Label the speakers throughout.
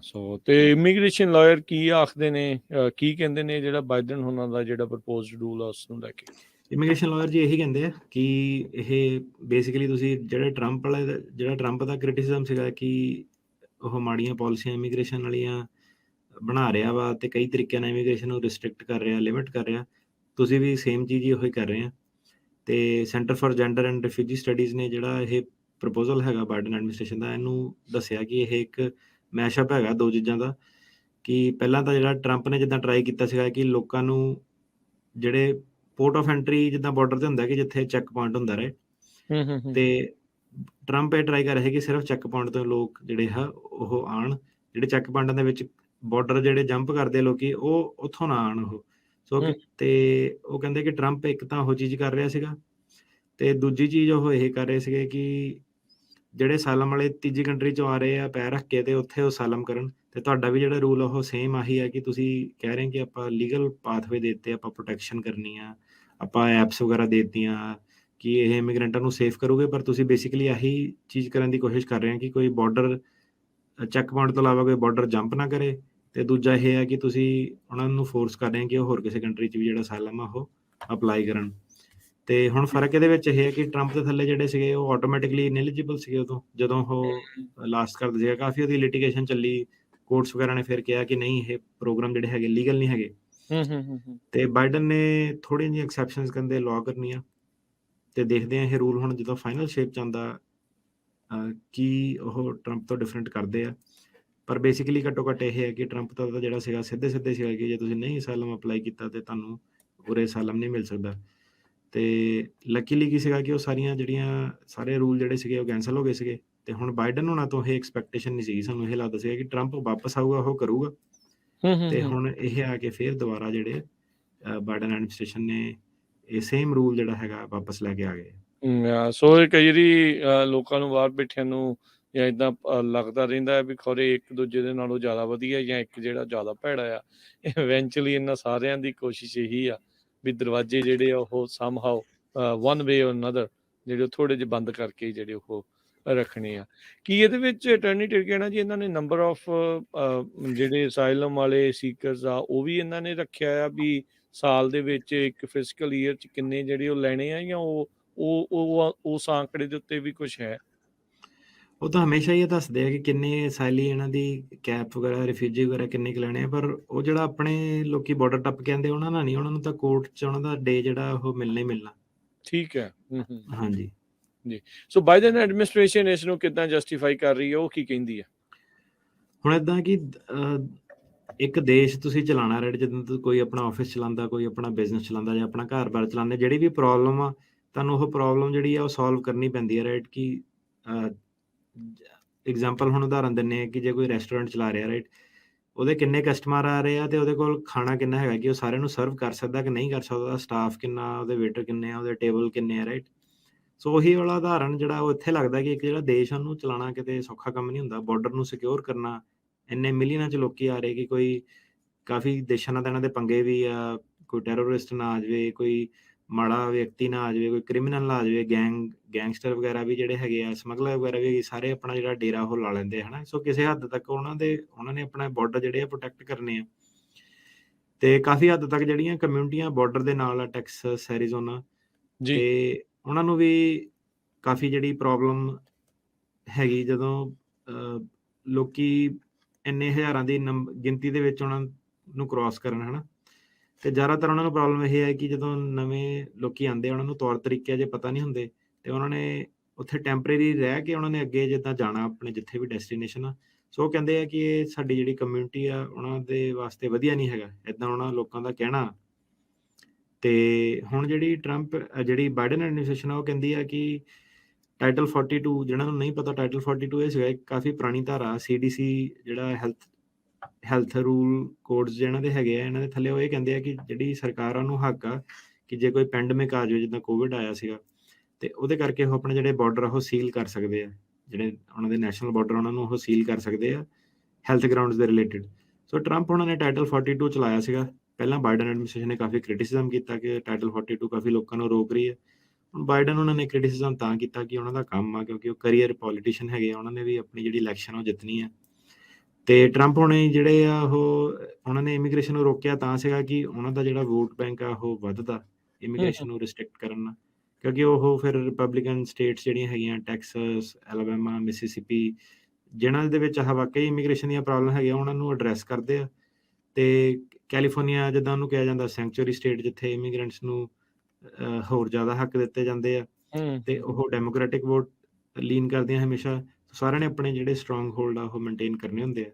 Speaker 1: ਸੋ ਤੇ immigration lawyer ਕੀ ਆਖਦੇ ਨੇ, ਕੀ ਕਹਿੰਦੇ ਨੇ ਜਿਹੜਾ ਬਾਈਡਨ ਹੋਣਾ ਦਾ ਜਿਹੜਾ ਪ੍ਰਪੋਜ਼ਡ ਰੂਲ ਆ ਉਸ ਨੂੰ ਲੈ ਕੇ?
Speaker 2: ਇਮੀਗ੍ਰੇਸ਼ਨ ਲਾਇਰ ਜੀ ਇਹੀ ਕਹਿੰਦੇ ਆ ਕਿ ਇਹ ਬੇਸਿਕਲੀ ਤੁਸੀਂ ਜਿਹੜਾ ਟਰੰਪ ਦਾ ਕ੍ਰਿਟਿਸਿਜ਼ਮ ਸੀਗਾ ਕਿ ਉਹ ਮਾੜੀਆਂ ਪਾਲਿਸੀਆਂ ਇਮੀਗ੍ਰੇਸ਼ਨ ਵਾਲੀਆਂ ਬਣਾ ਰਿਹਾ ਵਾ ਤੇ ਕਈ ਤਰੀਕਿਆਂ ਨਾਲ ਇਮੀਗ੍ਰੇਸ਼ਨ ਨੂੰ ਰਿਸਟ੍ਰਿਕਟ ਕਰ ਰਿਹਾ, ਲਿਮਿਟ ਕਰ ਰਿਹਾ, ਤੁਸੀਂ ਵੀ ਸੇਮ ਚੀਜ਼ ਹੀ ਉਹੀ ਕਰ ਰਹੇ ਆ। ਤੇ centre for gender and refugee studies ਨੇ ਜਿਹੜਾ ਇਹ ਪ੍ਰਪੋਜ਼ਲ ਹੈਗਾ ਬਾਈਡਨ ਐਡਮਿਨਿਸਟ੍ਰੇਸ਼ਨ ਦਾ, ਇਹਨੂੰ ਦੱਸਿਆ ਕਿ ਇਹ ਇੱਕ ਮੈਸ਼ਅਪ ਹੈਗਾ ਦੋ ਚੀਜ਼ਾਂ ਦਾ। ਕਿ ਪਹਿਲਾਂ ਤਾਂ ਜਿਹੜਾ ਟਰੰਪ ਨੇ ਜਿੱਦਾਂ ਟਰਾਈ ਕੀਤਾ ਸੀਗਾ ਕਿ ਲੋਕਾਂ ਨੂੰ ਜਿਹੜੇ ਪੋਰਟ ਆਫ ਐਂਟਰੀ ਜਿੱਦਾਂ ਬਾਰਡਰ ਤੇ ਹੁੰਦਾ ਕਿ ਜਿੱਥੇ ਚੈੱਕ ਪੁਆਇੰਟ ਹੁੰਦਾ ਰਹੇ, ਤੇ ਟਰੰਪ ਇਹ ਟਰਾਈ ਕਰ ਰਿਹਾ ਕਿ ਸਿਰਫ ਚੈੱਕ ਪੁਆਇੰਟ ਤੋਂ ਲੋਕ ਜਿਹੜੇ ਆ ਉਹ ਆਣ, ਜਿਹੜੇ ਚੈੱਕ ਪੁਆਇੰਟਾਂ ਦੇ ਵਿੱਚ ਬਾਰਡਰ ਜਿਹੜੇ ਜੰਪ ਕਰਦੇ ਲੋਕੀ ਉਹ ਉੱਥੋਂ ਨਾ ਆਣ ਉਹ। ਸੋ ਤੇ ਉਹ ਕਹਿੰਦੇ ਕਿ ਟਰੰਪ ਇੱਕ ਤਾਂ ਉਹ ਚੀਜ਼ ਕਰ ਰਿਹਾ ਸੀਗਾ, ਤੇ ਦੂਜੀ ਚੀਜ਼ ਉਹ ਇਹ ਕਰ ਰਹੇ ਸੀਗੇ ਕਿ ਜਿਹੜੇ ਸਾਲਮ ਵਾਲੇ ਤੀਜੀ ਕੰਟਰੀ ਚੋਂ ਆ ਰਹੇ ਆ ਪੈਰ ਰੱਖ ਕੇ ਤੇ ਉੱਥੇ ਉਹ ਸਾਲਮ ਕਰਨ। ਤੇ ਤੁਹਾਡਾ ਵੀ ਜਿਹੜਾ ਰੂਲ ਉਹ ਸੇਮ ਆਹੀ ਹੈ ਕਿ ਤੁਸੀਂ ਕਹਿ ਰਹੇ ਕਿ ਆਪਾਂ ਲੀਗਲ ਪਾਥਵੇ ਦੇ ਦਿੱਤੇ, ਆਪਾਂ ਪ੍ਰੋਟੈਕਸ਼ਨ ਕਰਨੀ ਆ, ਆਪਾਂ ਐਪਸ ਵਗੈਰਾ ਦੇ ਦਿੱਤੀਆਂ ਕਿ ਇਹ ਇਮੀਗ੍ਰੈਂਟਾਂ ਨੂੰ ਸੇਫ ਕਰੂਗੇ, ਪਰ ਤੁਸੀਂ ਬੇਸਿਕਲੀ ਆਹੀ ਚੀਜ਼ ਕਰਨ ਦੀ ਕੋਸ਼ਿਸ਼ ਕਰ ਰਹੇ ਹੋ ਕਿ ਕੋਈ ਬਾਰਡਰ ਚੈੱਕ ਪੁਆਇੰਟ ਤੋਂ ਇਲਾਵਾ ਕੋਈ ਬਾਰਡਰ ਜੰਪ ਨਾ ਕਰੇ। ਤੇ ਦੂਜਾ ਇਹ ਹੈ ਕਿ ਤੁਸੀਂ ਉਹਨਾਂ ਨੂੰ ਫੋਰਸ ਕਰ ਰਹੇ ਹੋ ਕਿ ਉਹ ਹੋਰ ਕਿਸੇ ਕੰਟਰੀ 'ਚ ਵੀ ਜਿਹੜਾ ਸਾਲਮ ਆ ਉਹ ਅਪਲਾਈ ਕਰਨ। ਤੇ ਹੁਣ ਫਰਕ ਇਹਦੇ ਵਿੱਚ ਇਹ ਹੈ ਕਿ ਟਰੰਪ ਦੇ ਥੱਲੇ ਜਿਹੜੇ ਸੀਗੇ ਉਹ ਆਟੋਮੈਟਿਕਲੀ ਇਨਐਲੀਜੀਬਲ ਸੀਗੇ ਉਦੋਂ ਜਦੋਂ ਉਹ ਲਾਸਟ ਕਰਦੇ ਸੀਗਾ। ਕਾਫੀ ਉਹਦੀ ਲਿਟੀਗੇਸ਼ਨ ਚੱਲੀ, ਕੋਰਟਸ ਵਗੈਰਾ ਨੇ ਫਿਰ ਕਿਹਾ ਕਿ ਨਹੀਂ ਇਹ ਪ੍ਰੋਗਰਾਮ ਜਿਹੜੇ ਹੈਗੇ ਲੀਗਲ ਨਹੀਂ ਹੈਗੇ। ਤੇ ਬਾਈਡਨ ਨੇ ਥੋੜ੍ਹੀਆਂ ਜਿਹੀਆਂ ਐਕਸੈਪਸ਼ਨਸ ਕਹਿੰਦੇ ਲਾਅ ਕਰਨੀਆਂ, ਤੇ ਦੇਖਦੇ ਆ ਇਹ ਰੂਲ ਹੁਣ ਜਦੋਂ ਫਾਈਨਲ ਸ਼ੇਪ 'ਚ ਆਉਂਦਾ ਕੀ ਉਹ ਟਰੰਪ ਤੋਂ ਡਿਫਰੈਂਟ ਕਰਦੇ ਆ। ਪਰ ਬੇਸਿਕਲੀ ਘੱਟੋ ਘੱਟ ਇਹ ਹੈ ਕਿ ਟਰੰਪ ਦਾ ਤਾਂ ਜਿਹੜਾ ਸੀਗਾ ਸਿੱਧੇ ਸੀਗਾ ਕਿ ਜੇ ਤੁਸੀਂ ਨਹੀਂ ਅਸਾਲਮ ਅਪਲਾਈ ਕੀਤਾ ਤੇ ਤੁਹਾਨੂੰ ਉਰੇ ਅਸਾਲਮ ਨਹੀਂ ਮਿਲ ਸਕਦਾ। ਤੇ ਲੱਕੀਲੀ ਕੀ ਸੀਗਾ ਕਿ ਉਹ ਸਾਰੇ ਰੂਲ ਜਿਹੜੇ ਸੀਗੇ ਉਹ ਕੈਂਸਲ ਹੋ ਗਏ ਸੀਗੇ। ਤੇ ਹੁਣ ਬਾਈਡਨ ਹੋਣਾ ਤੋਂ ਇਹ ਐਕਸਪੈਕਟੇਸ਼ਨ ਨਹੀਂ ਸੀਗੀ, ਸਾਨੂੰ ਇਹ ਲੱਗਦਾ ਸੀਗਾ ਕਿ ਟਰੰਪ ਵਾਪਸ ਆਊਗਾ, ਉਹ ਕਰੂਗਾ। ਤੇ ਹੁਣ ਇਹ ਆ ਕੇ ਫਿਰ ਦੁਬਾਰਾ ਜਿਹੜੇ ਬਾਈਡਨ ਐਡਮਿਨਿਸਟ੍ਰੇਸ਼ਨ ਨੇ ਇਹ ਸੇਮ ਰੂਲ ਜਿਹੜਾ ਹੈਗਾ ਵਾਪਸ ਲੈ ਕੇ ਆ ਗਏ।
Speaker 1: ਸੋ ਇਹ ਕਈ ਵਾਰੀ ਲੋਕਾਂ ਨੂੰ ਬਾਹਰ ਬੈਠਿਆਂ ਨੂੰ ਜਾਂ ਇਦਾਂ ਲੱਗਦਾ ਰਹਿੰਦਾ ਹੈ ਵੀ ਖੌਰੇ ਇੱਕ ਦੂਜੇ ਦੇ ਨਾਲੋਂ ਜ਼ਿਆਦਾ ਵਧੀਆ ਜਾਂ ਇੱਕ ਜਿਹੜਾ ਜ਼ਿਆਦਾ ਭੈੜਾ ਆ। ਇਵੈਂਚੁਅਲੀ ਇਹਨਾਂ ਸਾਰਿਆਂ ਦੀ ਕੋਸ਼ਿਸ਼ ਇਹੀ ਆ ਵੀ ਦਰਵਾਜ਼ੇ ਜਿਹੜੇ ਆ ਉਹ ਸਮਹਾਓ ਵਨ ਵੇ ਔਰ ਅਨਦਰ ਜਿਹੜੇ ਥੋੜੇ ਜਿਹੇ ਬੰਦ ਕਰਕੇ ਜਿਹੜੇ ਉਹ ਰੱਖਣੇ ਆ। ਕੀ ਇਹਦੇ ਵਿੱਚ ਅਟਰਨੀ ਕਹਿਣਾ ਜੀ ਇਹਨਾਂ ਨੇ ਨੰਬਰ ਆਫ ਜਿਹੜੇ ਅਸਾਈਲਮ ਵਾਲੇ ਸੀਕਰਸ ਆ ਉਹ ਵੀ ਇਹਨਾਂ ਨੇ ਰੱਖਿਆ ਆ ਵੀ ਸਾਲ ਦੇ ਵਿੱਚ ਇੱਕ ਫਿਸਕਲ ਈਅਰ 'ਚ ਕਿੰਨੇ ਜਿਹੜੇ ਉਹ ਲੈਣੇ ਆ, ਜਾਂ ਉਸ ਆંકੜੇ ਦੇ ਉੱਤੇ ਵੀ ਕੁਝ ਹੈ?
Speaker 2: ਉਹ ਤਾਂ ਹਮੇਸ਼ਾ ਹੀ ਇਹ ਦੱਸਦੇ ਆ ਕਿ ਕਿੰਨੇ ਅਸਾਈਲੀ ਇਹਨਾਂ ਦੀ ਕੈਪ ਵਗੈਰਾ ਰਿਫਿਊਜੀ ਵਗੈਰਾ ਕਿੰਨੇ ਕੁ ਲੈਣੇ ਆ, ਪਰ ਉਹ ਜਿਹੜਾ ਆਪਣੇ ਲੋਕੀ ਬਾਰਡਰ ਟੱਪ ਕੇ ਆਉਂਦੇ ਉਹਨਾਂ ਨਾਲ ਨਹੀਂ, ਉਹਨਾਂ ਨੂੰ ਤਾਂ ਕੋਰਟ 'ਚ ਉਹਨਾਂ ਦਾ ਡੇ ਜਿਹੜਾ ਉਹ ਮਿਲਣਾ ਹੀ ਮਿਲਣਾ।
Speaker 1: ਠੀਕ ਹੈ।
Speaker 2: ਹਾਂਜੀ
Speaker 1: ਜੀ। ਸੋ ਬਾਈਡਨ ਐਡਮਿਨਿਸਟ੍ਰੇਸ਼ਨ ਇਸ ਨੂੰ ਕਿੱਦਾਂ ਜਸਟੀਫਾਈ ਕਰ ਰਹੀ ਹੈ, ਉਹ ਕੀ ਕਹਿੰਦੀ ਹੈ?
Speaker 2: ਹੁਣ ਏਦਾਂ ਕਿ ਇੱਕ ਦੇਸ਼ ਤੁਸੀਂ ਚਲਾਉਣਾ ਰਾਈਟ, ਜਦੋਂ ਕੋਈ ਆਪਣਾ ਆਫਿਸ ਚਲਾਉਂਦਾ, ਕੋਈ ਆਪਣਾ ਬਿਜ਼ਨਸ ਚਲਾਉਂਦਾ ਜਾਂ ਆਪਣਾ ਘਰ-ਬਾਰ ਚਲਾਉਂਦਾ, ਜਿਹੜੀ ਵੀ ਪ੍ਰੋਬਲਮ ਆ ਤੁਹਾਨੂੰ ਉਹ ਪ੍ਰੋਬਲਮ ਜਿਹੜੀ ਆ ਉਹ ਸੋਲਵ ਕਰਨੀ ਪੈਂਦੀ ਹੈ ਰਾਈਟ। ਕਿ ਐਗਜ਼ਾਮਪਲ ਹੁਣ ਉਦਾਹਰਨ ਦਿੰਦੇ ਆ ਕਿ ਜੇ ਕੋਈ ਰੈਸਟੋਰੈਂਟ ਚਲਾ ਰਿਹਾ ਰਾਈਟ, ਉਹਦੇ ਕਿੰਨੇ ਕਸਟਮਰ ਆ ਰਹੇ ਆ ਤੇ ਉਹਦੇ ਕੋਲ ਖਾਣਾ ਕਿੰਨਾ ਹੈਗਾ ਕਿ ਉਹ ਸਾਰਿਆਂ ਨੂੰ ਸਰਵ ਕਰ ਸਕਦਾ ਕਿ ਨਹੀਂ ਕਰ ਸਕਦਾ, ਸਟਾਫ ਕਿੰਨਾ, ਉਹਦੇ ਵੇਟਰ ਕਿੰਨੇ ਆ, ਉਹਦੇ ਟੇਬਲ ਕਿੰਨੇ ਆ ਰਾਈਟ। ਸੋ ਉਹੀ ਵਾਲਾ ਉਦਾਹਰਨ ਜਿਹੜਾ ਉਹ ਇੱਥੇ ਲੱਗਦਾ ਕਿ ਇੱਕ ਜਿਹੜਾ ਦੇਸ਼ ਉਹਨੂੰ ਚਲਾਉਣਾ ਕਿਤੇ ਸੌਖਾ ਕੰਮ ਨਹੀਂ ਹੁੰਦਾ। ਬਾਰਡਰ ਨੂੰ ਸਿਕਿਉਰ ਕਰਨਾ, ਇੰਨੇ ਮਿਲੀਅਨਾਂ 'ਚ ਲੋਕੀ ਆ ਰਹੇ ਕਿ ਕੋਈ ਕਾਫੀ ਦੇਸ਼ਾਂ ਨਾਲ ਤਾਂ ਇਹਨਾਂ ਦੇ ਪੰਗੇ ਵੀ ਆ, ਕੋਈ ਟੈਰਰਿਸਟ ਨਾ ਆ ਜਾਵੇ, ਕੋਈ ਮਾੜਾ ਵਿਅਕਤੀ ਨਾ ਆ ਜਾਵੇ, ਕੋਈ ਕ੍ਰਿਮੀਨਲ ਨਾ ਆ ਜਾਵੇ, ਗੈਂਗਸਟਰ ਵਗੈਰਾ ਵੀ ਜਿਹੜੇ ਹੈਗੇ ਆ, ਸਮਗਲਰ ਵਗੈਰਾ ਵੀ ਸਾਰੇ ਆਪਣਾ ਜਿਹੜਾ ਡੇਰਾ ਉਹ ਲਾ ਲੈਂਦੇ ਹੈ ਨਾ। ਸੋ ਕਿਸੇ ਹੱਦ ਤੱਕ ਉਹਨਾਂ ਨੇ ਆਪਣਾ ਬਾਰਡਰ ਜਿਹੜੇ ਆ ਪ੍ਰੋਟੈਕਟ ਕਰਨੇ ਆ। ਤੇ ਕਾਫੀ ਹੱਦ ਤੱਕ ਜਿਹੜੀਆਂ ਕਮਿਊਨਿਟੀਆਂ ਬਾਰਡਰ ਦੇ ਨਾਲ ਆ, ਟੈਕਸਸ, ਐਰੀਜ਼ੋਨਾ, ਤੇ ਉਹਨਾਂ ਨੂੰ ਵੀ ਕਾਫੀ ਜਿਹੜੀ ਪ੍ਰੋਬਲਮ ਹੈਗੀ ਜਦੋਂ ਲੋਕੀ ਇੰਨੇ ਹਜ਼ਾਰਾਂ ਦੀ ਗਿਣਤੀ ਦੇ ਵਿੱਚ ਉਹਨਾਂ ਨੂੰ ਕ੍ਰਾਸ ਕਰਨ ਹੈ ਨਾ। ਤੇ ਜ਼ਿਆਦਾਤਰ ਉਹਨਾਂ ਨੂੰ ਪ੍ਰੋਬਲਮ ਇਹ ਹੈ ਕਿ ਜਦੋਂ ਨਵੇਂ ਲੋਕੀ ਆਉਂਦੇ ਉਹਨਾਂ ਨੂੰ ਤੌਰ ਤਰੀਕੇ ਜੇ ਪਤਾ ਨਹੀਂ ਹੁੰਦੇ, ਤੇ ਉਹਨਾਂ ਨੇ ਉੱਥੇ ਟੈਂਪਰੇਰੀ ਰਹਿ ਕੇ ਉਹਨਾਂ ਨੇ ਅੱਗੇ ਜਿੱਦਾਂ ਜਾਣਾ ਆਪਣੇ ਜਿੱਥੇ ਵੀ ਡੈਸਟੀਨੇਸ਼ਨ ਆ। ਸੋ ਉਹ ਕਹਿੰਦੇ ਆ ਕਿ ਇਹ ਸਾਡੀ ਜਿਹੜੀ ਕਮਿਊਨਿਟੀ ਆ ਉਹਨਾਂ ਦੇ ਵਾਸਤੇ ਵਧੀਆ ਨਹੀਂ ਹੈਗਾ, ਇੱਦਾਂ ਉਹਨਾਂ ਲੋਕਾਂ ਦਾ ਕਹਿਣਾ। ਤੇ ਹੁਣ ਜਿਹੜੀ ਬਾਈਡਨ ਐਡਮਿਨਿਸਟ੍ਰੇਸ਼ਨ ਆ ਉਹ ਕਹਿੰਦੀ ਆ ਕਿ ਟਾਈਟਲ 42, ਜਿਹਨਾਂ ਨੂੰ ਨਹੀਂ ਪਤਾ ਟਾਈਟਲ 42 ਇਹ ਸੀਗਾ ਇੱਕ ਕਾਫੀ ਪੁਰਾਣੀ ਧਾਰਾ, CDC ਜਿਹੜਾ ਹੈਲਥ ਰੂਲ ਕੋਡਸ ਜਿਹਨਾਂ ਦੇ ਹੈਗੇ ਆ ਇਹਨਾਂ ਦੇ ਥੱਲੇ, ਉਹ ਇਹ ਕਹਿੰਦੇ ਆ ਕਿ ਜਿਹੜੀ ਸਰਕਾਰਾਂ ਨੂੰ ਹੱਕ ਆ ਕਿ ਜੇ ਕੋਈ ਪੈਂਡੇਮਿਕ ਆ ਜਾਵੇ ਜਿੱਦਾਂ ਕੋਵਿਡ ਆਇਆ ਸੀਗਾ, ਤੇ ਉਹਦੇ ਕਰਕੇ ਉਹ ਆਪਣੇ ਜਿਹੜੇ ਬਾਰਡਰ ਉਹ ਸੀਲ ਕਰ ਸਕਦੇ ਆ, ਜਿਹੜੇ ਉਹਨਾਂ ਦੇ ਨੈਸ਼ਨਲ ਬਾਰਡਰ ਉਹਨਾਂ ਨੂੰ ਉਹ ਸੀਲ ਕਰ ਸਕਦੇ ਆ ਹੈਲਥ ਗਰਾਊਂਡਸ ਦੇ ਰਿਲੇਟਡ। ਸੋ ਟਰੰਪ ਉਹਨਾਂ ਨੇ ਟਾਈਟਲ 42 ਚਲਾਇਆ ਸੀਗਾ। ਪਹਿਲਾਂ ਬਾਈਡਨ ਐਡਮਿਨਿਸਟ੍ਰੇਸ਼ਨ ਨੇ ਕਾਫੀ ਕ੍ਰਿਟਿਸਿਜ਼ਮ ਕੀਤਾ ਕਿ ਟਾਈਟਲ 42 ਕਾਫੀ ਲੋਕਾਂ ਨੂੰ ਰੋਕ ਰਹੀ ਹੈ। ਹੁਣ ਬਾਈਡਨ ਉਹਨਾਂ ਨੇ ਕ੍ਰਿਟਿਸਿਜ਼ਮ ਤਾਂ ਕੀਤਾ ਕਿ ਉਹਨਾਂ ਦਾ ਕੰਮ ਆ, ਕਿਉਂਕਿ ਉਹ ਕਰੀਅਰ ਪੋਲੀਟੀਸ਼ੀਅਨ ਹੈਗੇ ਆ, ਉਹਨਾਂ ਨੇ ਵੀ ਆਪਣੀ ਜਿਹੜੀ ਇਲੈਕਸ਼ਨ ਉਹ ਜਿੱਤਣੀ ਹੈ। ਤੇ ਟਰੰਪ ਹੁਣੇ ਜਿਹੜੇ ਆ ਉਹਨਾਂ ਨੇ ਇਮੀਗ੍ਰੇਸ਼ਨ ਨੂੰ ਰੋਕਿਆ ਤਾਂ ਸੀਗਾ ਕਿ ਉਹਨਾਂ ਦਾ ਜਿਹੜਾ ਵੋਟ ਬੈਂਕ ਆ ਉਹ ਵੱਧਦਾ
Speaker 1: ਹੂੰ,
Speaker 2: ਇਮੀਗ੍ਰੇਸ਼ਨ ਨੂੰ ਰਿਸਟ੍ਰਿਕਟ ਕਰਨ ਨਾਲ, ਕਿਉਂਕਿ ਉਹ ਫਿਰ ਰਿਪਬਲਿਕਨ ਸਟੇਟਸ ਜਿਹੜੀਆਂ ਹੈਗੀਆਂ ਟੈਕਸਸ, ਐਲਾਬਾਮਾ, ਮਿਸੀਸਿਪੀ, ਜਿਨ੍ਹਾਂ ਦੇ ਵਿੱਚ ਵਾਕਈ ਇਮੀਗ੍ਰੇਸ਼ਨ ਦੀਆਂ ਪ੍ਰੋਬਲਮ ਹੈਗੀਆਂ ਉਹਨਾਂ ਨੂੰ ਐਡਰੈਸ ਕਰਦੇ ਆ। ਤੇ ਕੈਲੀਫੋਰਨੀਆ ਜਿੱਦਾਂ ਉਹਨੂੰ ਕਿਹਾ ਜਾਂਦਾ ਸੈਂਕਚੁਰੀ ਸਟੇਟ, ਜਿੱਥੇ ਇਮੀਗ੍ਰੈਂਟਸ ਨੂੰ ਹੋਰ ਜ਼ਿਆਦਾ ਹੱਕ ਦਿੱਤੇ ਜਾਂਦੇ ਆ
Speaker 1: ਹੂੰ,
Speaker 2: ਤੇ ਉਹ ਡੈਮੋਕ੍ਰੈਟਿਕ ਵੋਟ ਲੀਨ ਕਰਦੀਆਂ ਹਮੇਸ਼ਾ। ਸਾਰਿਆਂ ਨੇ ਆਪਣੇ ਜਿਹੜੇ ਸਟਰੋਂਗ ਹੋਲਡ ਆ ਉਹ ਮੇਨਟੇਨ ਕਰਨੇ ਹੁੰਦੇ ਆ।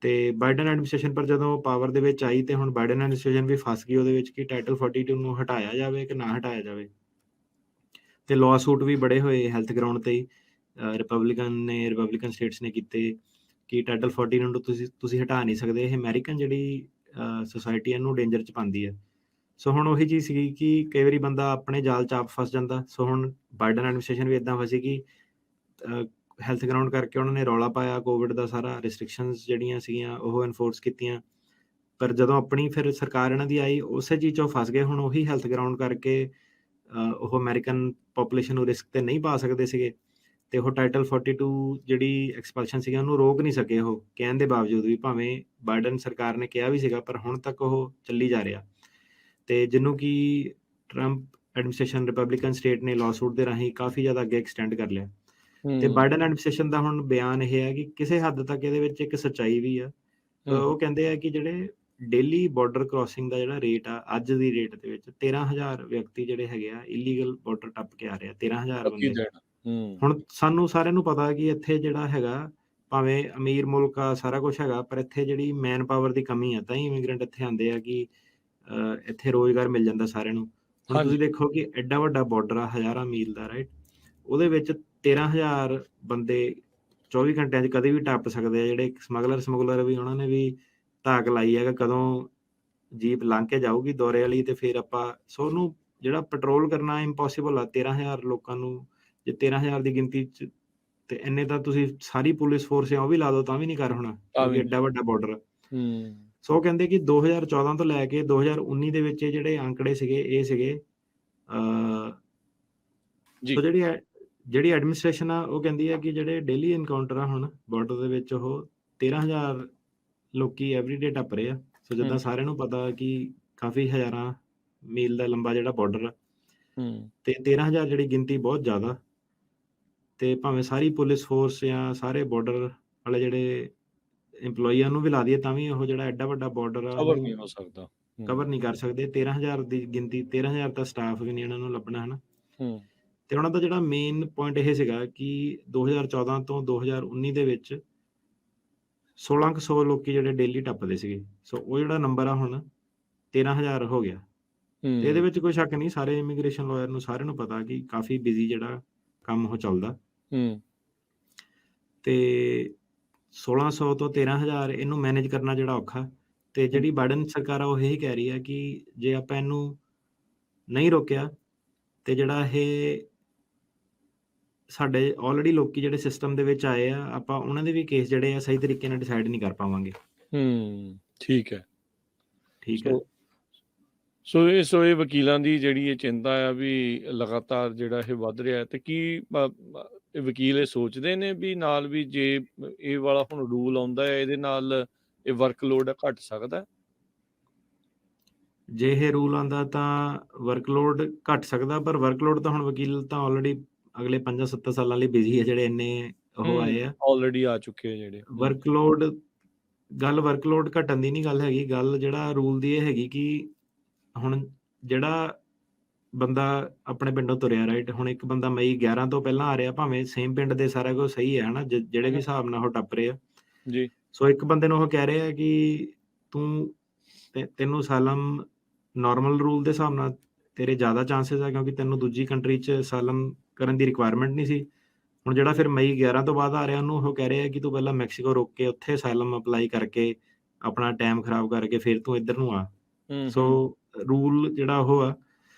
Speaker 2: ਤੇ ਬਾਈਡਨ ਐਡਮਿਨਿਸਟ੍ਰੇਸ਼ਨ ਪਰ ਜਦੋਂ ਪਾਵਰ ਦੇ ਵਿੱਚ ਆਈ ਤੇ ਹੁਣ ਬਾਈਡਨ ਐਡਮਿਨਿਸਟ੍ਰੇਸ਼ਨ ਵੀ ਫਸ ਗਈ ਉਹਦੇ ਵਿੱਚ ਕਿ ਟਾਈਟਲ 42 ਨੂੰ ਹਟਾਇਆ ਜਾਵੇ ਕਿ ਨਾ ਹਟਾਇਆ ਜਾਵੇ। ਤੇ ਲਾਅ ਸੂਟ ਵੀ ਬੜੇ ਹੋਏ ਹੈਲਥ ਗਰਾਊਂਡ ਤੇ ਹੀ, ਰਿਪਬਲਿਕਨ ਸਟੇਟਸ ਨੇ ਕੀਤੇ ਕਿ ਟਾਈਟਲ 40 ਨੂੰ ਤੁਸੀਂ ਹਟਾ ਨਹੀਂ ਸਕਦੇ, ਇਹ ਅਮਰੀਕਨ ਜਿਹੜੀ ਸੋਸਾਇਟੀ ਇਹਨੂੰ ਡੇਂਜਰ 'ਚ ਪਾਉਂਦੀ ਹੈ। ਸੋ ਹੁਣ ਉਹੀ ਚੀਜ਼ ਸੀਗੀ ਕਿ ਕਈ ਵਾਰੀ ਬੰਦਾ ਆਪਣੇ ਜਾਲ 'ਚ ਆਪ ਫਸ ਜਾਂਦਾ। ਸੋ ਹੁਣ ਬਾਈਡਨ ਐਡਮਿਨਿਸਟ੍ਰੇਸ਼ਨ ਵੀ ਇੱਦਾਂ ਫਸੀ ਕਿ ਹੈਲਥ ਗਰਾਊਂਡ ਕਰਕੇ ਉਹਨਾਂ ਨੇ ਰੌਲਾ ਪਾਇਆ ਕੋਵਿਡ ਦਾ, ਸਾਰਾ ਰਿਸਟ੍ਰਿਕਸ਼ਨਸ ਜਿਹੜੀਆਂ ਸੀਗੀਆਂ ਉਹ ਐਨਫੋਰਸ ਕੀਤੀਆਂ। ਪਰ ਜਦੋਂ ਆਪਣੀ ਫਿਰ ਸਰਕਾਰ ਇਹਨਾਂ ਦੀ ਆਈ ਉਸੇ ਚੀਜ਼ 'ਚ ਉਹ ਫਸ ਗਏ। ਹੁਣ ਉਹੀ ਹੈਲਥ ਗਰਾਊਂਡ ਕਰਕੇ ਉਹ ਅਮਰੀਕਨ ਪੋਪੂਲੇਸ਼ਨ ਨੂੰ ਰਿਸਕ ਤੇ ਨਹੀਂ ਪਾ ਸਕਦੇ ਸੀਗੇ ਤੇ ਉਹ ਟਾਈਟਲ 42 ਜਿਹੜੀ ਐਕਸਪਲਸ਼ਨ ਸੀਗੀ ਉਹਨੂੰ ਰੋਕ ਨਹੀਂ ਸਕੇ ਉਹ ਕਹਿਣ ਦੇ ਬਾਵਜੂਦ ਵੀ, ਭਾਵੇਂ ਬਾਈਡਨ ਸਰਕਾਰ ਨੇ ਕਿਹਾ ਵੀ ਸੀਗਾ ਪਰ ਹੁਣ ਤੱਕ ਉਹ ਚੱਲੀ ਜਾ ਰਿਹਾ। ਤੇ ਜਿਹਨੂੰ ਕਿ ਟਰੰਪ ਐਡਮਿਨਿਸਟ੍ਰੇਸ਼ਨ ਰਿਪਬਲਿਕਨ ਸਟੇਟ ਨੇ ਲਾਅ ਸੂਟ ਦੇ ਰਾਹੀਂ ਕਾਫੀ ਜ਼ਿਆਦਾ ਅੱਗੇ ਐਕਸਟੈਂਡ ਕਰ ਲਿਆ। ਤੇ
Speaker 1: ਹੂੰ,
Speaker 2: ਬਾਈਡਨ ਐਡਮਿਨਿਸਟ੍ਰੇਸ਼ਨ ਦਾ ਹੁਣ ਬਿਆਨ ਇਹ ਹੈ ਕਿ ਕਿਸੇ ਹੱਦ ਤੱਕ ਇਹਦੇ ਵਿੱਚ ਇੱਕ ਸੱਚਾਈ ਵੀ ਆ।
Speaker 1: ਹੂੰ,
Speaker 2: ਉਹ ਕਹਿੰਦੇ ਆ ਕਿ ਜਿਹੜੇ ਡੇਲੀ ਬਾਰਡਰ ਕ੍ਰਾਸਿੰਗ ਦਾ ਜਿਹੜਾ ਰੇਟ ਆ ਅੱਜ ਦੀ ਰੇਟ ਦੇ ਵਿੱਚ 13,000 ਵਿਅਕਤੀ ਜਿਹੜੇ ਹੈਗੇ ਆ ਇਲੀਗਲ ਬਾਰਡਰ ਟੱਪ ਕੇ ਆ ਰਹੇ ਆ, 13,000
Speaker 1: ਪ੍ਰਤੀ
Speaker 2: ਬੰਦੇ।
Speaker 1: ਦਿਨ। ਹੂੰ,
Speaker 2: ਹੁਣ ਸਾਨੂੰ ਸਾਰਿਆਂ ਨੂੰ ਪਤਾ ਕਿ ਇੱਥੇ ਜਿਹੜਾ ਹੈਗਾ ਭਾਵੇਂ ਅਮੀਰ ਮੁਲਕ ਆ, ਸਾਰਾ ਕੁਛ ਹੈਗਾ, ਪਰ ਇੱਥੇ ਜਿਹੜੀ ਮੈਨ ਪਾਵਰ ਦੀ ਕਮੀ ਆ ਤਾਂ ਹੀ ਇਮੀਗ੍ਰੈਂਟ ਇੱਥੇ ਆਉਂਦੇ ਆ ਕਿ ਇੱਥੇ ਰੁਜ਼ਗਾਰ ਮਿਲ ਜਾਂਦਾ ਸਾਰਿਆਂ ਨੂੰ। ਹੁਣ
Speaker 1: ਹਾਂਜੀ,
Speaker 2: ਤੁਸੀਂ ਦੇਖੋ ਕਿ ਐਡਾ ਵੱਡਾ ਬਾਰਡਰ ਆ 1000 ਮੀਲ ਦਾ, ਰਾਈਟ? ਉਹਦੇ ਵਿੱਚ 13,000 ਬੰਦੇ 24 ਘੰਟਿਆਂ 'ਚ ਕਦੇ ਵੀ ਟੱਪ ਸਕਦੇ ਆ। ਜਿਹੜੇ ਸਮਗਲਰ ਵੀ ਉਹਨਾਂ ਨੇ ਵੀ ਧਾਕ ਲਾਈ ਹੈਗਾ ਕਦੋਂ ਜੀਪ ਲੰਘ ਕੇ ਜਾਊਗੀ ਦੌਰੇ ਵਾਲੀ ਤੇ ਫਿਰ ਆਪਾਂ। ਸੋ ਉਹਨੂੰ ਜਿਹੜਾ ਪੈਟਰੋਲ ਕਰਨਾ ਇੰਪੋਸੀਬਲ ਆ 13,000 ਲੋਕਾਂ ਨੂੰ। ਜੇ 13,000 ਦੀ ਗਿਣਤੀ 'ਚ ਤੇ ਇੰਨੇ ਤਾਂ ਤੁਸੀਂ ਸਾਰੀ ਪੁਲਿਸ ਫੋਰਸ ਆ ਉਹ ਵੀ ਲਾ ਦਿਓ ਤਾਂ ਵੀ ਨਹੀਂ ਕਰ ਹੋਣਾ,
Speaker 1: ਤਾਂ
Speaker 2: ਕਿਉਂਕਿ
Speaker 1: ਵੀ
Speaker 2: ਐਡਾ
Speaker 1: ਨਹੀਂ।
Speaker 2: ਵੱਡਾ ਬਾਰਡਰ ਆ।
Speaker 1: ਹੂੰ,
Speaker 2: ਸੋ ਉਹ ਕਹਿੰਦੇ ਕਿ 2014 ਤੋਂ ਲੈ ਕੇ 2019 ਦੇ ਵਿੱਚ ਇਹ ਜਿਹੜੇ ਅੰਕੜੇ ਸੀਗੇ ਇਹ ਸੀਗੇ।
Speaker 1: ਜੀ,
Speaker 2: ਸੋ ਜਿਹੜੀ ਐਡਮਿਨਿਸਟ੍ਰੇਸ਼ਨ ਆ ਉਹ ਕਹਿੰਦੀ ਹੈ ਕਿ ਜਿਹੜੇ ਡੇਲੀ ਐਨਕਾਊਂਟਰ ਆ ਹੁਣ ਬਾਰਡਰ ਦੇ ਵਿੱਚ ਉਹ 13,000 ਲੋਕੀ ਐਵਰੀਡੇ ਟੱਪ ਰਹੇ ਆ। ਸੋ
Speaker 1: ਹੂੰ,
Speaker 2: ਜਿੱਦਾਂ ਸਾਰਿਆਂ ਨੂੰ ਪਤਾ ਕਿ ਕਾਫੀ ਹਜ਼ਾਰਾਂ ਮੀਲ ਦਾ ਲੰਬਾ ਜਿਹੜਾ ਬਾਰਡਰ ਆ
Speaker 1: ਹੂੰ,
Speaker 2: ਤੇ 13,000 ਜਿਹੜੀ ਗਿਣਤੀ ਬਹੁਤ ਜ਼ਿਆਦਾ। ਤੇ ਭਾਵੇਂ ਸਾਰੀ ਪੁਲਿਸ ਫੋਰਸ ਜਾਂ ਸਾਰੇ ਬਾਰਡਰ ਵਾਲੇ ਜਿਹੜੇ EMPLOYEE ਆ ਉਹਨੂੰ ਵੀ ਲਾ ਦਈਏ ਤਾਂ ਵੀ ਉਹ ਜਿਹੜਾ ਐਡਾ ਵੱਡਾ ਬਾਰਡਰ ਆ
Speaker 1: ਕਵਰ ਨਹੀਂ
Speaker 2: ਉਹਨੂੰ
Speaker 1: ਹੋ ਸਕਦਾ।
Speaker 2: ਕਵਰ
Speaker 1: ਹੂੰ,
Speaker 2: ਨਹੀਂ ਕਰ ਸਕਦੇ। 13,000 ਦੀ ਗਿਣਤੀ, 13,000 ਤਾਂ ਸਟਾਫ ਵੀ ਨਹੀਂ ਇਹਨਾਂ ਨੂੰ ਲੱਭਣਾ, ਹੈ ਨਾ?
Speaker 1: ਹੂੰ,
Speaker 2: ਤੇ ਉਹਨਾਂ ਦਾ ਜਿਹੜਾ ਮੇਨ ਪੁਆਇੰਟ ਇਹ ਸੀਗਾ ਕਿ 2014 ਤੋਂ 2019 ਦੇ ਵਿੱਚ 1600 ਲੋਕੀ ਜਿਹੜੇ ਡੇਲੀ ਟੱਪਦੇ ਸੀਗੇ। ਸੋ ਉਹ ਜਿਹੜਾ ਨੰਬਰ ਆ ਹੁਣ 13,000 ਹੋ ਗਿਆ। ਤੇ ਇਹਦੇ
Speaker 1: ਹੂੰ,
Speaker 2: ਵਿੱਚ ਕੋਈ ਸ਼ੱਕ ਨਹੀਂ, ਸਾਰੇ ਇਮੀਗ੍ਰੇਸ਼ਨ ਲਾਇਰ ਨੂੰ ਸਾਰਿਆਂ ਨੂੰ ਪਤਾ ਕਿ ਕਾਫੀ ਬਿਜ਼ੀ ਜਿਹੜਾ ਕੰਮ ਉਹ ਚੱਲਦਾ।
Speaker 1: ਹੂੰ,
Speaker 2: ਤੇ 1600 ਤੋਂ 13,000 ਇਹਨੂੰ ਮੈਨੇਜ ਕਰਨਾ ਜਿਹੜਾ ਔਖਾ। ਤੇ ਜਿਹੜੀ ਬਾਈਡਨ ਸਰਕਾਰ ਆ ਉਹ ਇਹੀ ਕਹਿ ਰਹੀ ਆ ਕਿ ਜੇ ਆਪਾਂ ਇਹਨੂੰ ਨਹੀਂ ਰੋਕਿਆ ਤੇ ਜਿਹੜਾ ਇਹ ਸਾਡੇ ਆਲਰੇਡੀ ਲੋਕੀ ਜਿਹੜੇ ਸਿਸਟਮ ਦੇ ਵਿੱਚ ਆਏ ਆ ਆਪਾਂ ਉਹਨਾਂ ਦੇ ਵੀ ਕੇਸ ਜਿਹੜੇ ਆ ਸਹੀ ਤਰੀਕੇ ਨਾਲ ਡਿਸਾਈਡ ਨਹੀਂ ਕਰ ਪਾਵਾਂਗੇ।
Speaker 1: ਹੂੰ, ਠੀਕ ਹੈ।
Speaker 2: ਠੀਕ ਹੈ।
Speaker 1: ਸੋ ਸੋ ਇਹ ਵਕੀਲਾਂ ਦੀ ਜਿਹੜੀ ਇਹ ਚਿੰਤਾ ਆ ਵੀ ਲਗਾਤਾਰ ਜਿਹੜਾ ਇਹ ਵੱਧ ਰਿਹਾ ਹੈ ਤੇ ਕੀ ਇਹ ਵਕੀਲ ਇਹ ਸੋਚਦੇ ਨੇ ਵੀ ਨਾਲ ਵੀ ਜੇ ਇਹ ਵਾਲਾ ਹੁਣ ਰੂਲ ਆਉਂਦਾ ਹੈ ਇਹਦੇ ਨਾਲ ਇਹ ਵਰਕਲੋਡ ਘਟ ਸਕਦਾ ਹੈ?
Speaker 2: ਜੇ ਇਹ ਰੂਲ ਆਉਂਦਾ ਤਾਂ ਵਰਕਲੋਡ ਘਟ ਸਕਦਾ, ਪਰ ਵਰਕਲੋਡ ਤਾਂ ਹੁਣ ਵਕੀਲ ਤਾਂ ਆਲਰੇਡੀ ਅਗਲੇ 5-7 ਸਾਲਾਂ ਲਈ ਬਿਜ਼ੀ ਹੈ ਜਿਹੜੇ ਇੰਨੇ ਉਹ
Speaker 1: ਹੂੰ,
Speaker 2: ਆਏ ਆ।
Speaker 1: ਆਲਰੇਡੀ ਆ ਚੁੱਕੇ ਆ ਜਿਹੜੇ।
Speaker 2: ਵਰਕਲੋਡ ਵਰਕਲੋਡ ਘਟਣ ਦੀ ਨਹੀਂ ਗੱਲ ਹੈਗੀ। ਗੱਲ ਜਿਹੜਾ ਰੂਲ ਦੀ ਇਹ ਹੈਗੀ ਕਿ ਹੁਣ ਜਿਹੜਾ ਬੰਦਾ ਆਪਣੇ ਪਿੰਡੋਂ ਤੁਰਿਆ, ਰਾਈਟ? ਹੁਣ ਇੱਕ ਬੰਦਾ ਮਈ 11 ਤੋਂ ਪਹਿਲਾਂ ਆ ਰਿਹਾ, ਭਾਵੇਂ ਸੇਮ ਪਿੰਡ ਦੇ ਸਾਰਾ ਕੁਝ ਸਹੀ ਹੈ, ਹਨਾ? ਜਿਹੜੇ ਵੀ
Speaker 1: ਹੂੰ,
Speaker 2: ਹਿਸਾਬ ਨਾਲ ਉਹ ਟੱਪ ਰਹੇ ਆ।
Speaker 1: ਜੀ,
Speaker 2: ਸੋ ਇੱਕ ਬੰਦੇ ਨੂੰ ਉਹ ਕਹਿ ਰਹੇ ਆ ਕਿ ਤੈਨੂੰ ਅਸਾਲਮ ਨਾਰਮਲ ਰੂਲ ਦੇ ਹਿਸਾਬ ਨਾਲ ਤੇਰੇ ਜ਼ਿਆਦਾ ਚਾਂਸਸ ਆ ਕਿਉਂਕਿ ਤੈਨੂੰ ਦੂਜੀ ਕੰਟਰੀ 'ਚ ਅਸਾਲਮ ਕਰਨ ਦੀ ਰਿਕੁਆਇਰਮੈਂਟ ਨਹੀਂ ਸੀ। ਹੁਣ ਜਿਹੜਾ ਫਿਰ ਮਈ 11 ਤੋਂ ਬਾਅਦ ਆ ਰਿਹਾ ਉਹਨੂੰ ਉਹ ਕਹਿ ਰਹੇ ਆ ਕਿ ਤੂੰ ਪਹਿਲਾਂ ਮੈਕਸੀਕੋ ਰੁਕ ਕੇ ਉੱਥੇ ਅਸਾਲਮ ਅਪਲਾਈ ਕਰਕੇ ਆਪਣਾ ਟਾਈਮ ਖਰਾਬ ਕਰਕੇ ਫਿਰ ਤੂੰ ਇੱਧਰ ਨੂੰ ਆ।
Speaker 1: ਹੂੰ,
Speaker 2: ਸੋ
Speaker 1: ਹੂੰ,
Speaker 2: ਰੂਲ ਜਿਹੜਾ ਉਹ ਆ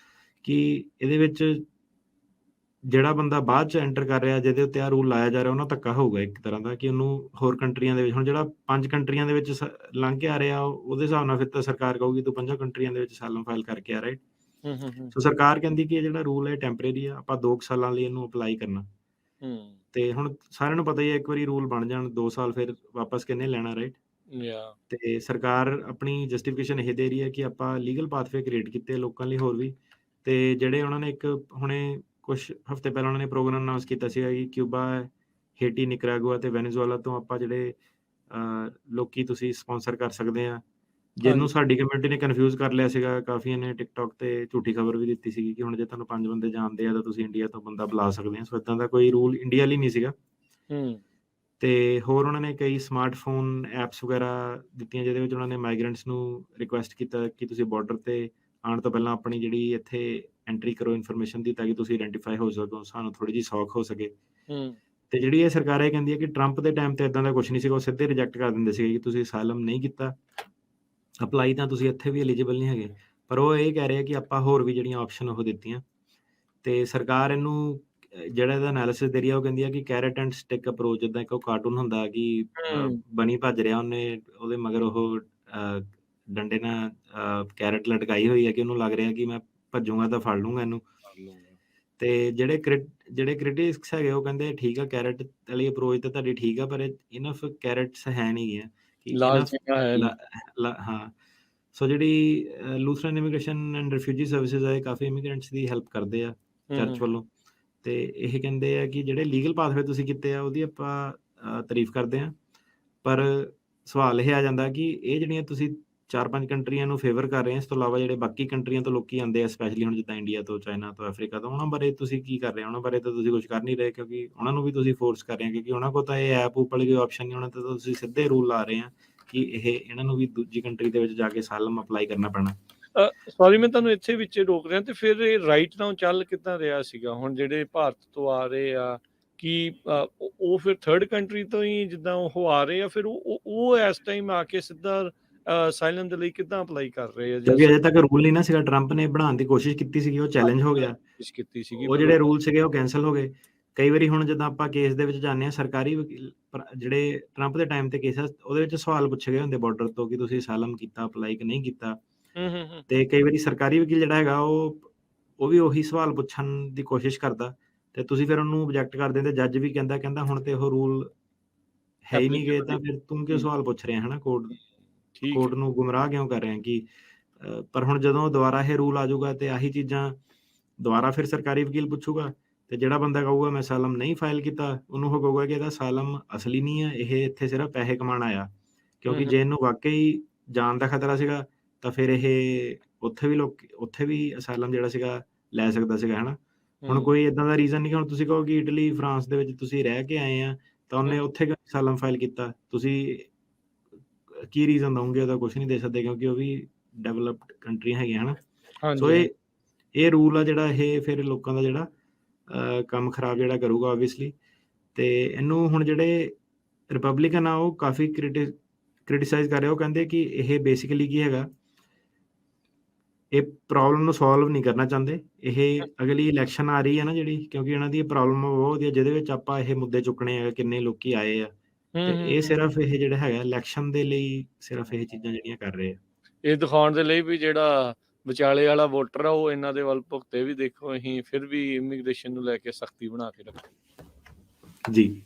Speaker 2: ਕਿ ਇਹਦੇ ਵਿੱਚ ਜਿਹੜਾ ਬੰਦਾ ਬਾਅਦ 'ਚ ਐਂਟਰ ਕਰ ਰਿਹਾ ਜਿਹਦੇ ਉੱਤੇ ਆਹ ਰੂਲ ਲਾਇਆ ਜਾ ਰਿਹਾ ਉਹਨਾਂ ਧੱਕਾ ਹੋਊਗਾ ਇੱਕ ਤਰ੍ਹਾਂ ਦਾ ਕਿ ਉਹਨੂੰ ਹੋਰ ਕੰਟਰੀਆਂ ਦੇ ਵਿੱਚ। ਹੁਣ ਜਿਹੜਾ 5 ਕੰਟਰੀਆਂ ਦੇ ਵਿੱਚ ਲੰਘ ਕੇ ਆ ਰਿਹਾ ਉਹਦੇ ਹਿਸਾਬ ਨਾਲ ਫਿਰ ਤਾਂ ਸਰਕਾਰ ਕਹੂਗੀ ਤੂੰ 5 ਕੰਟਰੀਆਂ ਦੇ ਵਿੱਚ ਅਸਾਲਮ ਫਾਈਲ ਕਰਕੇ ਆ, ਰਾਈਟ?
Speaker 1: ਹੂੰ, ਹੂੰ, ਹੂੰ,
Speaker 2: ਸੋ ਸਰਕਾਰ ਕਹਿੰਦੀ ਕਿ ਇਹ ਜਿਹੜਾ ਰੂਲ ਹੈ ਟੈਂਪਰੇਰੀ ਆ, ਆਪਾਂ 2 ਸਾਲਾਂ ਲਈ ਇਹਨੂੰ ਅਪਲਾਈ ਕਰਨਾ।
Speaker 1: ਹੂੰ,
Speaker 2: ਤੇ ਹੁਣ ਸਾਰਿਆਂ ਨੂੰ ਪਤਾ ਹੀ ਹੈ, ਇੱਕ ਵਾਰੀ ਰੂਲ ਬਣ ਜਾਣ 2 ਸਾਲ ਫਿਰ ਵਾਪਸ ਕਿਹਨੇ ਲੈਣਾ, ਰਾਈਟ?
Speaker 1: ਯਾ
Speaker 2: ਤੇ ਸਰਕਾਰ ਆਪਣੀ ਜਸਟੀਫਿਕੇਸ਼ਨ ਇਹ ਦੇ ਰਹੀ ਹੈ ਕਿ ਆਪਾਂ ਲੀਗਲ ਪਾਥਵੇ ਕ੍ਰੀਏਟ ਕੀਤੇ ਲੋਕਾਂ ਲਈ ਹੋਰ ਵੀ। ਤੇ ਜਿਹੜੇ ਉਹਨਾਂ ਨੇ ਇੱਕ ਹੁਣੇ ਕੁਛ ਹਫ਼ਤੇ ਪਹਿਲਾਂ ਉਹਨਾਂ ਨੇ ਪ੍ਰੋਗਰਾਮ ਅਨਾਉਂਸ ਕੀਤਾ ਸੀਗਾ ਕਿ ਕਿਊਬਾ, ਹੇਟੀ, ਨਿਕਰਾਗੁਆ ਤੇ ਵੈਨੇਜ਼ੁਏਲਾ ਤੋਂ ਆਪਾਂ ਜਿਹੜੇ ਲੋਕੀ ਤੁਸੀਂ ਸਪਾਂਸਰ ਕਰ ਸਕਦੇ ਆ, ਜਿਹਨੂੰ
Speaker 1: ਹਾਂਜੀ
Speaker 2: ਸਾਡੀ ਕਮਿਊਨਿਟੀ ਨੇ ਕਨਫਿਊਜ਼ ਕਰ ਲਿਆ ਸੀਗਾ। ਕਾਫੀਆਂ ਨੇ ਟਿਕਟੌਕ ਤੇ ਝੂਠੀ ਖਬਰ ਵੀ ਦਿੱਤੀ ਸੀਗੀ ਕਿ ਹੁਣ ਜੇ ਤੁਹਾਨੂੰ 5 ਬੰਦੇ ਜਾਣਦੇ ਆ ਤਾਂ ਤੁਸੀਂ ਇੰਡੀਆ ਤੋਂ ਬੰਦਾ ਬੁਲਾ ਸਕਦੇ ਆ। ਸੋ ਏਦਾਂ ਦਾ ਕੋਈ ਰੂਲ ਇੰਡੀਆ ਲਈ ਨਹੀਂ ਸੀਗਾ।
Speaker 1: ਹੂੰ
Speaker 2: ਤੇ ਹੋਰ ਉਹਨਾਂ ਨੇ ਕਈ ਸਮਾਰਟਫੋਨ ਐਪਸ ਵਗੈਰਾ ਦਿੱਤੀਆਂ, ਜਿਹਦੇ ਵਿੱਚ ਉਹਨਾਂ ਨੇ ਮਾਈਗ੍ਰੈਂਟਸ ਨੂੰ ਰਿਕੁਐਸਟ ਕੀਤਾ ਕਿ ਤੁਸੀਂ ਬਾਰਡਰ ਤੇ ਆਉਣ ਤੋਂ ਪਹਿਲਾਂ ਆਪਣੀ ਜਿਹੜੀ ਇੱਥੇ ਐਂਟਰੀ ਕਰੋ ਇਨਫੋਰਮੇਸ਼ਨ ਦੀ, ਤਾਂ ਕਿ ਤੁਸੀਂ ਆਇਡੈਂਟੀਫਾਈ ਹੋ ਸਕੋ, ਸਾਨੂੰ ਥੋੜੀ ਜਿਹੀ ਸੌਖ ਹੋ ਸਕੇ।
Speaker 1: ਹੂੰ
Speaker 2: ਤੇ ਜਿਹੜੀ ਇਹ ਸਰਕਾਰ ਇਹ ਕਹਿੰਦੀ ਹੈ ਕਿ ਟਰੰਪ ਦੇ ਟਾਈਮ ਤੇ ਇਦਾਂ ਦਾ ਕੁਝ ਨਹੀਂ ਸੀਗਾ, ਉਹ ਸਿੱਧੇ ਰਿਜੈਕਟ ਕਰ ਦਿੰਦੇ ਸੀਗੇ ਕਿ ਤੁਸੀਂ ਅਸਾਈਲਮ ਨਹੀਂ ਕੀਤਾ ਅਪਲਾਈ, ਤਾਂ ਤੁਸੀਂ ਇੱਥੇ ਵੀ ਐਲੀਜੀਬਲ ਨਹੀਂ ਹੈਗੇ। ਪਰ ਉਹ ਇਹ ਕਹਿ ਰਹੇ ਆ ਕਿ ਆਪਾਂ ਹੋਰ ਵੀ ਜਿਹੜੀਆਂ ਆਪਸ਼ਨ ਉਹ ਦਿੱਤੀਆਂ। ਤੇ ਸਰਕਾਰ ਇਹਨੂੰ ਜਿਹੜਾ ਇਹਦਾ ਐਨਾਲਿਸਿਸ ਦੇ ਰਹੀ ਆ, ਉਹ ਕਹਿੰਦੀ ਆ ਕਿ ਕੈਰਟ ਐਂਡ ਸਟਿਕ ਅਪਰੋਚ, ਜਿੱਦਾਂ ਇੱਕ ਉਹ ਕਾਰਟੂਨ ਹੁੰਦਾ ਕਿ
Speaker 1: ਹੂੰ
Speaker 2: ਬਣੀ ਭੱਜ ਰਿਹਾ, ਉਹਨੇ ਉਹਦੇ ਮਗਰ ਉਹ ਡੰਡੇ ਨਾਲ ਕੈਰਟ ਲਟਕਾਈ ਹੋਈ ਹੈ ਕਿ ਉਹਨੂੰ ਲੱਗ ਰਿਹਾ ਕਿ ਮੈਂ ਭੱਜੂਗਾ ਤਾਂ ਫੜ ਲੂੰਗਾ ਇਹਨੂੰ।
Speaker 1: ਕਰ ਲੂੰਗਾ।
Speaker 2: ਤੇ ਜਿਹੜੇ ਕ੍ਰਿਟਿਕਸ ਹੈਗੇ ਉਹ ਕਹਿੰਦੇ ਠੀਕ ਆ, ਕੈਰਟ ਵਾਲੀ ਅਪਰੋਚ ਤਾਂ ਤੁਹਾਡੀ ਠੀਕ ਆ, ਪਰ ਇਨਫ ਕੈਰਟਸ ਹੈ ਨਹੀਂ ਗਿਆ ਕਿ ਇਨਫ।
Speaker 1: ਲਾਲਚੀਆਂ ਹੈ ਨੀ।
Speaker 2: ਹਾਂ, ਸੋ ਜਿਹੜੀ Lutheran immigration and refugee services ਆ, ਇਹ ਕਾਫੀ ਇਮੀਗ੍ਰੈਂਟਸ ਦੀ ਹੈਲਪ ਕਰਦੇ ਆ ਚਰਚ
Speaker 1: ਹੂੰ
Speaker 2: ਵੱਲੋਂ। ਤੇ ਇਹ ਕਹਿੰਦੇ ਆ ਕਿ ਜਿਹੜੇ ਲੀਗਲ ਪਾਥਵੇ ਤੁਸੀਂ ਕੀਤੇ ਆ, ਉਹਦੀ ਆਪਾਂ ਤਾਰੀਫ ਕਰਦੇ ਆ। ਪਰ ਸਵਾਲ ਇਹ ਆ ਜਾਂਦਾ ਕਿ ਇਹ ਜਿਹੜੀਆਂ ਤੁਸੀਂ 4-5 ਕੰਟਰੀਆਂ ਨੂੰ ਫੇਵਰ ਕਰ ਰਹੇ ਆ, ਇਸ ਤੋਂ ਇਲਾਵਾ ਜਿਹੜੇ ਬਾਕੀ ਕੰਟਰੀਆਂ ਤੋਂ ਲੋਕੀ ਆਉਂਦੇ ਆ, ਸਪੈਸ਼ਲੀ ਹੁਣ ਜਿੱਦਾਂ ਇੰਡੀਆ ਤੋਂ, ਚਾਈਨਾ ਤੋਂ, ਅਫਰੀਕਾ ਤੋਂ, ਉਹਨਾਂ ਬਾਰੇ ਤੁਸੀਂ ਕੀ ਕਰ ਰਹੇ ਹੋ? ਉਹਨਾਂ ਬਾਰੇ ਤਾਂ ਤੁਸੀਂ ਕੁਝ ਕਰ ਨਹੀਂ ਰਹੇ, ਕਿਉਂਕਿ ਉਹਨਾਂ ਨੂੰ ਵੀ ਤੁਸੀਂ ਫੋਰਸ ਕਰ ਰਹੇ ਆ, ਕਿਉਂਕਿ ਉਹਨਾਂ ਕੋਲ ਤਾਂ ਇਹ ਐਪ ਉੱਪਰ ਕੋਈ ਆਪਸ਼ਨ ਨਹੀਂ, ਉਹਨਾਂ ਤੇ ਤਾਂ ਤੁਸੀਂ ਸਿੱਧੇ ਰੂਲ ਲਾ ਰਹੇ ਆ ਕਿ ਇਹਨਾਂ ਨੂੰ ਵੀ ਦੂਜੀ ਕੰਟਰੀ ਦੇ ਵਿੱਚ ਜਾ ਕੇ ਅਸਾਈਲਮ ਅਪਲਾਈ ਕਰਨਾ ਪੈਣਾ।
Speaker 1: ਸੌਰੀ ਮੈਂ ਤੁਹਾਨੂੰ ਇੱਥੇ ਵਿੱਚ ਰੋਕ ਰਿਹਾ, ਤੇ ਫਿਰ ਇਹ ਰਾਈਟ ਨਾਓ ਚੱਲ ਕਿੱਦਾਂ ਰਿਹਾ ਸੀਗਾ? ਹੁਣ ਜਿਹੜੇ ਭਾਰਤ ਤੋਂ ਆ ਰਹੇ ਆ, ਕਿ ਉਹ ਫਿਰ ਥਰਡ ਕੰਟਰੀ ਤੋਂ ਹੀ ਜਿੱਦਾਂ ਉਹ ਆ ਰਹੇ ਆ, ਫਿਰ ਉਹ ਇਸ ਟਾਈਮ ਆ ਕੇ ਸਿੱਧਾ ਅਸਾਈਲਮ ਦੇ ਲਈ ਕਿੱਦਾਂ ਅਪਲਾਈ ਕਰ ਰਹੇ ਆ?
Speaker 2: ਕਿਉਂਕਿ ਅਜੇ ਤੱਕ ਰੂਲ ਨਹੀਂ ਨਾ ਸੀਗਾ, ਟਰੰਪ ਨੇ ਬਣਾਉਣ ਦੀ ਕੋਸ਼ਿਸ਼ ਕੀਤੀ ਸੀਗੀ, ਉਹ ਚੈਲੰਜ ਹੋ ਗਿਆ।
Speaker 1: ਕੋਸ਼ਿਸ਼ ਕੀਤੀ ਸੀਗੀ,
Speaker 2: ਉਹ ਜਿਹੜੇ ਰੂਲ ਸੀਗੇ ਉਹ ਕੈਂਸਲ ਹੋ ਗਏ। ਕਈ ਵਾਰੀ ਹੁਣ ਜਿੱਦਾਂ ਆਪਾਂ ਕੇਸ ਦੇ ਵਿੱਚ ਜਾਂਦੇ ਹਾਂ, ਸਰਕਾਰੀ ਵਕੀਲ ਜਿਹੜੇ ਟਰੰਪ ਦੇ ਟਾਈਮ ਤੇ ਕੇਸ ਆ, ਉਹਦੇ ਵਿੱਚ ਸਵਾਲ ਪੁੱਛੇ ਗਏ ਹੁੰਦੇ ਬਾਰਡਰ ਤੋਂ ਕਿ ਤੁਸੀਂ ਅਸਾਈਲਮ ਕੀਤਾ, ਅਪਲਾਈ ਕਿ ਨਹੀਂ ਕੀਤਾ।
Speaker 1: ਹੂੰ
Speaker 2: ਤੇ ਕਈ ਵਾਰੀ ਸਰਕਾਰੀ ਵਕੀਲ ਜਿਹੜਾ ਹੈਗਾ ਉਹ ਵੀ ਉਹੀ ਸਵਾਲ ਪੁੱਛਣ ਦੀ ਕੋਸ਼ਿਸ਼ ਕਰਦਾ, ਤੇ ਤੁਸੀਂ ਫਿਰ ਉਹਨੂੰ ਓਬਜੈਕਟ ਕਰ ਦਿੰਦੇ। ਜੱਜ ਵੀ ਕਹਿੰਦਾ ਹੁਣ ਤੇ ਉਹ ਰੂਲ ਹੈ ਹੀ ਨਹੀਂ ਗਏ, ਤਾਂ ਫਿਰ ਤੂੰ ਕਿਉਂ ਸਵਾਲ ਪੁੱਛ ਰਿਹਾ, ਹੈ ਨਾ?
Speaker 1: ਠੀਕ
Speaker 2: ਕੋਰਟ
Speaker 1: ਹੈ।
Speaker 2: ਨੂੰ ਗੁੰਮਰਾਹ ਕਿਉਂ ਕਰ ਰਿਹਾ ਕਿ ਪਰ ਹੁਣ ਜਦੋਂ ਦੁਬਾਰਾ ਇਹ ਰੂਲ ਆ ਜਾਊਗਾ ਤੇ ਆਹੀ ਚੀਜ਼ਾਂ ਦੁਬਾਰਾ ਫਿਰ ਸਰਕਾਰੀ ਵਕੀਲ ਪੁੱਛੂਗਾ, ਤੇ ਜਿਹੜਾ ਬੰਦਾ ਕਹੂਗਾ ਮੈਂ ਅਸਾਈਲਮ ਨਹੀਂ ਫਾਈਲ ਕੀਤਾ, ਉਹਨੂੰ ਉਹ ਕਹੂਗਾ ਕਿ ਇਹਦਾ ਅਸਾਈਲਮ ਅਸਲੀ ਨਹੀਂ ਹੈ, ਇਹ ਇੱਥੇ ਸਿਰਫ ਪੈਸੇ ਕਮਾਉਣ ਆਇਆ। ਕਿਉਂਕਿ ਜੇ ਇਹਨੂੰ ਵਾਕਈ ਜਾਨ ਦਾ ਖਤਰਾ ਸੀਗਾ, ਤਾਂ ਫਿਰ ਇਹ ਉੱਥੇ ਵੀ ਅਸਾਈਲਮ ਜਿਹੜਾ ਸੀਗਾ ਲੈ ਸਕਦਾ ਸੀਗਾ, ਹੈ ਨਾ? ਹੁਣ ਕੋਈ ਏਦਾਂ ਦਾ ਰੀਜ਼ਨ ਨਹੀਂ ਕਿ ਹੁਣ ਤੁਸੀਂ ਕਹੋ ਕਿ ਇਟਲੀ, ਫਰਾਂਸ ਦੇ ਵਿੱਚ ਤੁਸੀਂ ਰਹਿ ਕੇ ਆਏ ਆ, ਤਾਂ ਉਹਨੇ ਉੱਥੇ ਕਿਉਂ ਅਸਾਈਲਮ ਫਾਈਲ ਕੀਤਾ? ਤੁਸੀਂ ਕੀ ਰੀਜ਼ਨ ਦਓਗੇ? ਉਹਦਾ ਕੁਝ ਨਹੀਂ ਦੇ ਸਕਦੇ, ਕਿਉਂਕਿ ਉਹ ਵੀ ਡਿਵੈਲਪਡ ਕੰਟਰੀਆਂ ਹੈਗੀਆਂ, ਹੈ ਨਾ? ਸੋ
Speaker 1: ਹਾਂਜੀ
Speaker 2: ਇਹ ਰੂਲ ਆ ਜਿਹੜਾ, ਇਹ ਫਿਰ ਲੋਕਾਂ ਦਾ ਜਿਹੜਾ ਕੰਮ ਖਰਾਬ ਜਿਹੜਾ ਕਰੂਗਾ ਓਬਵੀਅਸਲੀ। ਤੇ ਇਹਨੂੰ ਹੁਣ ਜਿਹੜੇ ਰਿਪਬਲਿਕਨ ਆ, ਉਹ ਕਾਫੀ ਕ੍ਰਿਟਿਸਾਈਜ਼ ਕਰ ਰਹੇ। ਉਹ ਕਹਿੰਦੇ ਕਿ ਇਹ ਬੇਸਿਕਲੀ ਕੀ ਹੈਗਾ, ਇਹ ਪ੍ਰੋਬਲਮ ਨੂੰ ਸੋਲਵ ਨਹੀਂ ਕਰਨਾ ਚਾਹੁੰਦੇ। ਇਹ ਅਗਲੀ ਇਲੈਕਸ਼ਨ ਆ ਰਹੀ ਹੈ ਨਾ ਜਿਹੜੀ, ਕਿਉਂਕਿ ਇਹਨਾਂ ਦੀ ਪ੍ਰੋਬਲਮ ਬਹੁਤ ਵਧੀਆ, ਜਿਹਦੇ ਵਿੱਚ ਆਪਾਂ ਇਹ ਮੁੱਦੇ ਚੁੱਕਣੇ ਆ, ਕਿੰਨੇ ਲੋਕੀ ਆਏ ਆ, ਤੇ ਇਹ ਸਿਰਫ ਇਹ ਜਿਹੜਾ ਹੈਗਾ ਇਲੈਕਸ਼ਨ ਦੇ ਲਈ ਸਿਰਫ ਇਹ ਚੀਜ਼ਾਂ ਜਿਹੜੀਆਂ ਕਰ ਰਹੇ ਆ,
Speaker 1: ਇਹ ਦਿਖਾਉਣ ਦੇ ਲਈ ਵੀ ਜਿਹੜਾ ਵਿਚਾਲੇ ਵਾਲਾ ਵੋਟਰ ਆ ਉਹ ਇਹਨਾਂ ਦੇ ਵੱਲ ਭੁਗਤੇ। ਵੀ ਦੇਖੋ ਅਸੀਂ ਫਿਰ ਵੀ ਇਮੀਗ੍ਰੇਸ਼ਨ ਨੂੰ ਲੈ ਕੇ ਸਖਤੀ ਬਣਾ ਕੇ ਰੱਖੀ।
Speaker 2: ਜੀ।